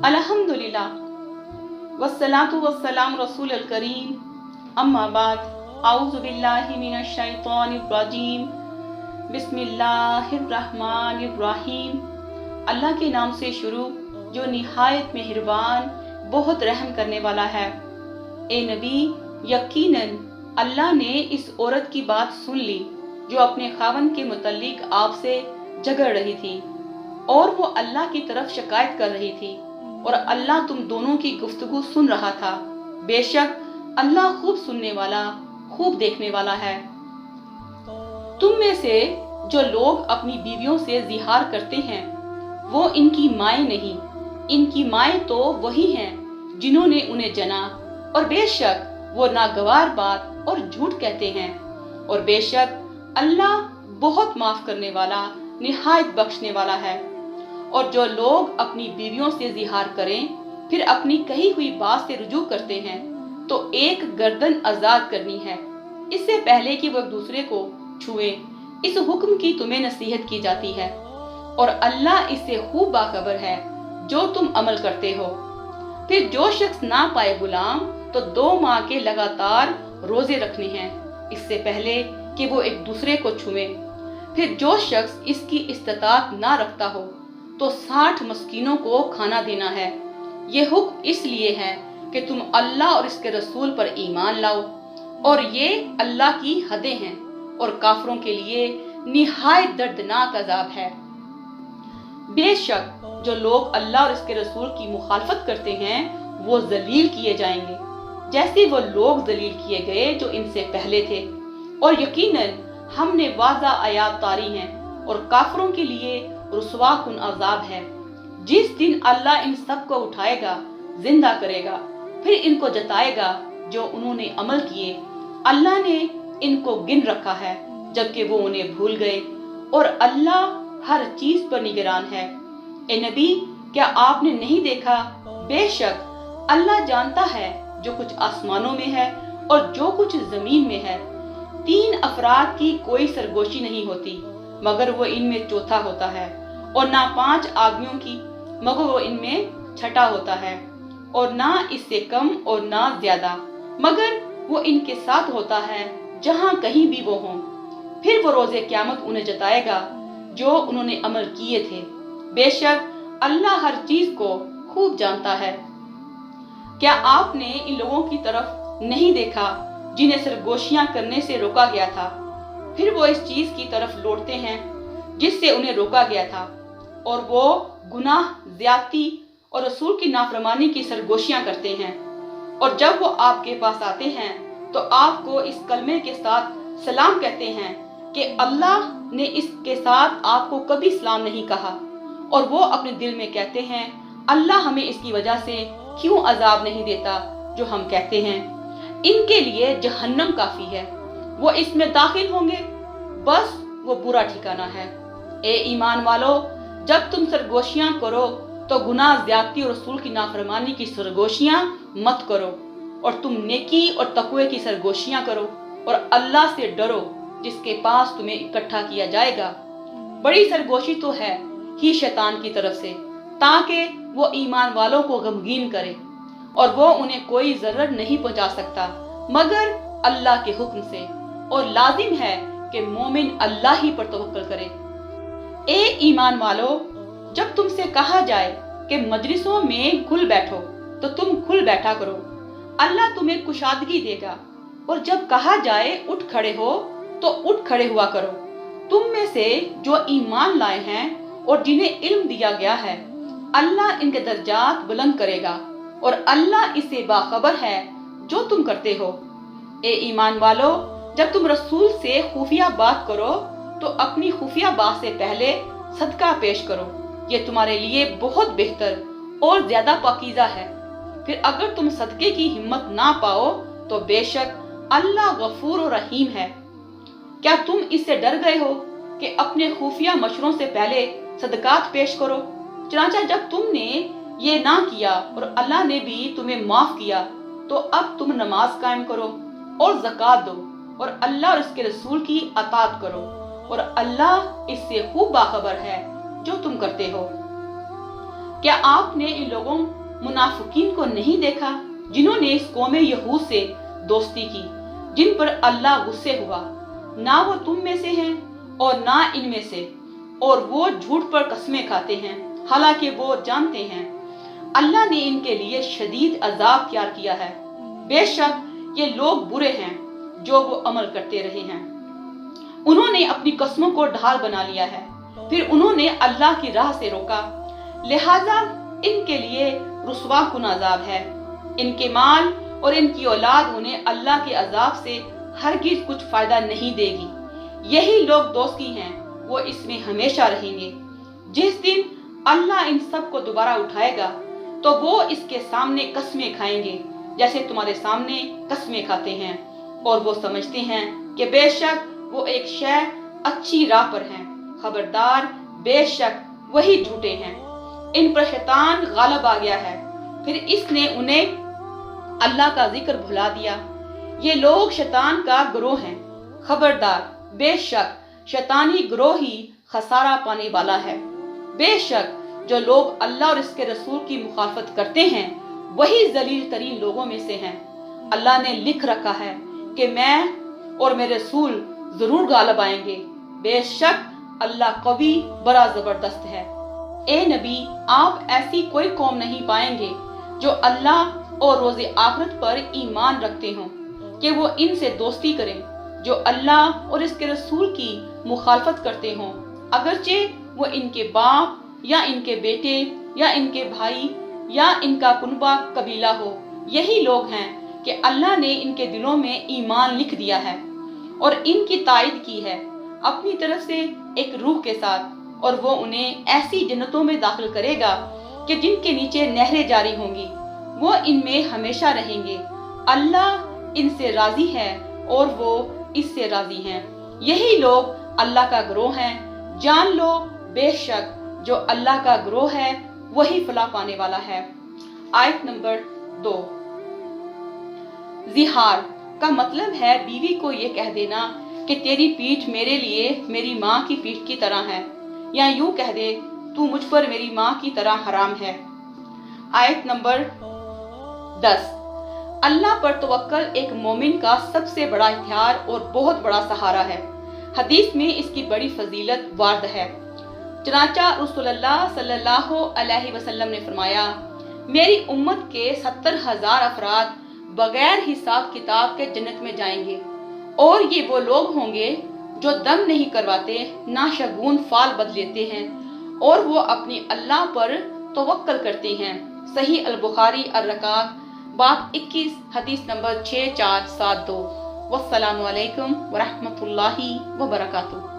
अल्हम्दुलिल्लाह वस्सलातु वस्सलाम रसूल अल करीम अम्मा बाद आऊज़ु बिल्लाहि मिनश शैतानिर रजीम बिस्मिल्लाहिर रहमानिर रहीम। अल्लाह के नाम से शुरू जो निहायत मेहरबान बहुत रहम करने वाला है। ए नबी, यकीनन अल्लाह ने इस औरत की बात सुन ली जो अपने खावन के मुतल्लिक आपसे झगड़ रही थी और वो अल्लाह की तरफ शिकायत कर रही थी और अल्लाह तुम दोनों की गुफ्तगू सुन रहा था। बेशक अल्लाह खूब सुनने वाला खूब देखने वाला है। तुम में से जो लोग अपनी बीवियों से जिहार करते हैं वो इनकी माएँ नहीं, इनकी माएँ तो वही हैं जिन्होंने उन्हें जना, और बेशक वो नागवार बात और झूठ कहते हैं, और बेशक अल्लाह बहुत माफ करने वाला निहायत बख्शने वाला है। और जो लोग अपनी बीवियों से जिहार करें फिर अपनी कही हुई बात से रुजू करते हैं तो एक गर्दन आजाद करनी है इससे पहले कि वो एक दूसरे को छुए। इस हुक्म की तुम्हें नसीहत की जाती है और अल्लाह इससे खूब बाखबर है जो तुम अमल करते हो। फिर जो शख्स ना पाए गुलाम तो 2 माह के लगातार रोजे रखने हैं इससे पहले कि वो एक दूसरे को छुए। फिर जो शख्स इसकी इस्तात ना रखता हो तो 60 मस्कीनों को खाना देना है। ये हुक्म इसलिए है कि तुम अल्लाह और इसके रसूल पर ईमान लाओ, और ये अल्लाह की हदें हैं और काफरों के लिए निहायत दर्दनाक अजाब है। बेशक जो लोग अल्लाह और इसके रसूल की मुखालफत करते हैं वो जलील किए जाएंगे जैसे वो लोग जलील किए गए जो इनसे पहले थे, और यकीनन हमने वाज़ा आयात तारी हैं और काफरों के लिए रुसवा कुन अजाब है। जिस दिन अल्लाह इन सब को उठाएगा, जिंदा करेगा, फिर इनको जताएगा जो उन्होंने अमल किए। अल्लाह ने इनको गिन रखा है जबकि वो उन्हें भूल गए, और अल्लाह हर चीज पर निगरान है। ए नबी, क्या आपने नहीं देखा? बेशक अल्लाह जानता है जो कुछ आसमानों में है और जो कुछ जमीन में है। 3 अफराद की कोई सरगोशी नहीं होती मगर वो इनमें चौथा होता है, और ना 5 आदमियों की मगर वो इनमें छठा होता है, और ना इससे कम और ना ज्यादा मगर वो इनके साथ होता है जहां कहीं भी वो हों। फिर वो रोजे क़यामत उन्हें जताएगा जो उन्होंने अमल किए थे। बेशक अल्लाह हर चीज को खूब जानता है। क्या आपने इन लोगों की तरफ नहीं देखा जिन्हें सरगोशियां करने से रोका गया था? फिर वो इस चीज की तरफ लौटते हैं जिससे उन्हें रोका गया था, और वो गुनाह, ज्यादती और रसूल की नाफरमानी की सरगोशियां करते हैं। और जब वो आपके पास आते हैं तो आपको इस कलमे के साथ सलाम कहते हैं कि अल्लाह ने इसके साथ आपको कभी सलाम नहीं कहा, और वो अपने दिल में कहते हैं अल्लाह हमें इसकी वजह से क्यों अजाब नहीं देता जो हम कहते हैं। इनके लिए जहन्नम काफी है, वो इसमें दाखिल होंगे, बस वो बुरा ठिकाना है। ए ईमान वालो, जब तुम सरगोशियां करो तो गुनाह, ज्यादती और रसूल की नाफरमानी की सरगोशियां मत करो, और तुम नेकी और तकवे की सरगोशियां करो, और अल्लाह से डरो जिसके पास तुम्हें इकट्ठा किया जाएगा। बड़ी सरगोशी तो है ही शैतान की तरफ से, ताकि वो ईमान वालों को गमगीन करे, और वो उन्हें कोई जरर नहीं पहुंचा सकता मगर अल्लाह के हुक्म से, और लाजिम है कि मोमिन अल्लाह ही पर तवक्कल करे। ए ईमान वालो, जब तुमसे कहा जाए कि मजलिसों में खुल बैठो तो तुम खुल बैठा करो, अल्लाह तुम्हें कुशादगी देगा, और जब कहा जाए उठ खड़े हो तो उठ खड़े हुआ करो। तुम में से जो ईमान लाए हैं और जिन्हें इल्म दिया गया है, अल्लाह इनके दर्जात बुलंद करेगा, और अल्लाह इससे बाखबर है जो तुम करते हो। ए ईमान वालो, जब तुम रसूल से खुफिया बात करो तो अपनी खुफिया बात से पहले सदका पेश करो, ये तुम्हारे लिए बहुत बेहतर और ज्यादा पाकीज़ा है। फिर अगर तुम सदके की हिम्मत ना पाओ तो बेशक अल्लाह गफूर और रहीम है। क्या तुम इससे डर गए हो कि अपने खुफिया मशवरों से पहले सदकात पेश करो? चनाचा जब तुमने ये ना किया और अल्लाह ने भी तुम्हें माफ किया तो अब तुम नमाज कायम करो और ज़कात दो, और अल्लाह और इसके रसूल की अतात करो, और अल्लाह इससे खूब बाखबर है जो तुम करते हो। क्या आपने इन लोगों मुनाफिकीन को नहीं देखा जिन्होंने इस कौम यहूद से दोस्ती की, जिन पर अल्लाह गुस्से हुआ? ना वो तुम में से हैं और ना इनमें से, और वो झूठ पर कस्में खाते हैं, हालांकि वो जानते हैं अल्लाह ने इनके लिए शदीद अजाब तैयार किया है। बेशक ये लोग बुरे हैं जो वो अमल करते रहे हैं। उन्होंने अपनी कस्मों को ढाल बना लिया है, फिर उन्होंने अल्लाह की राह से रोका, लिहाजा इनके लिए रुस्वा कुन अजाब है। इनके माल और इनकी औलाद उन्हें अल्लाह के अजाब से हरगिज कुछ फायदा नहीं देगी। यही लोग दोस्ती हैं, वो इसमें हमेशा रहेंगे। जिस दिन अल्लाह इन सब को दोबारा उठाएगा तो वो इसके सामने कस्में खाएंगे जैसे तुम्हारे सामने कस्में खाते हैं, और वो समझते हैं कि बेशक वो एक शय अच्छी राह पर हैं। खबरदार, बेशक वही झूठे हैं। इन पर शैतान गालिब आ गया है, फिर इसने उन्हें अल्लाह का जिक्र भुला दिया। ये लोग शैतान का गिरोह हैं। खबरदार, बेशक शैतानी गिरोह ही खसारा पाने वाला है। बेशक जो लोग अल्लाह और इसके रसूल की मुखालफत करते हैं वही जलील तरीन लोगों में से हैं। अल्लाह ने लिख रखा है कि मैं और मेरे रसूल जरूर गालिब आएंगे। बेशक अल्लाह कवी बड़ा जबरदस्त है। ए नबी, आप ऐसी कोई कौम नहीं पाएंगे जो अल्लाह और रोज़े आखिरत पर ईमान रखते हों कि वो इनसे दोस्ती करें जो अल्लाह और इसके रसूल की मुखालफत करते हों, अगरचे वो इनके बाप या इनके बेटे या इनके भाई या इनका कुनबा कबीला हो। यही लोग हैं कि अल्लाह ने इनके दिलों में ईमान लिख दिया है और इनकी तायद की है अपनी तरफ से एक रूह के साथ, और वो उन्हें ऐसी जन्नतों में दाखिल करेगा कि जिनके नीचे नहरें जारी होंगी। वो इनमें हमेशा रहेंगे। अल्लाह इनसे राजी है और वो इससे राजी हैं। यही लोग अल्लाह का गिरोह हैं। जान लो, बेशक जो अल्लाह का गिरोह है वही फलाह पाने वाला है। आयत नंबर 2। जिहार का मतलब है बीवी को ये कह देना कि तेरी पीठ मेरे लिए मेरी माँ की पीठ की तरह है, या यूं कह दे तू मुझ पर मेरी माँ की तरह हराम है। आयत नंबर 10। अल्लाह पर तवक्कल एक मोमिन का सबसे बड़ा हथियार और बहुत बड़ा सहारा है। हदीस में इसकी बड़ी फजीलत वार्द है। चनाचा रसूलुल्लाह सल्लल्लाहु अलैहि वसल्लम ने फरमाया, मेरी उम्मत के 70,000 अफराद बगैर हिसाब किताब के जन्नत में जाएंगे, और ये वो लोग होंगे जो दम नहीं करवाते, ना शगुन फाल बद लेते हैं, और वो अपनी अल्लाह पर तवक्कल करते हैं। सही अल बुखारी अर-रकात बाब 21 हदीस नंबर 6472। वस्सलामु अलैकुम व रहमतुल्लाहि व बरकातुहू।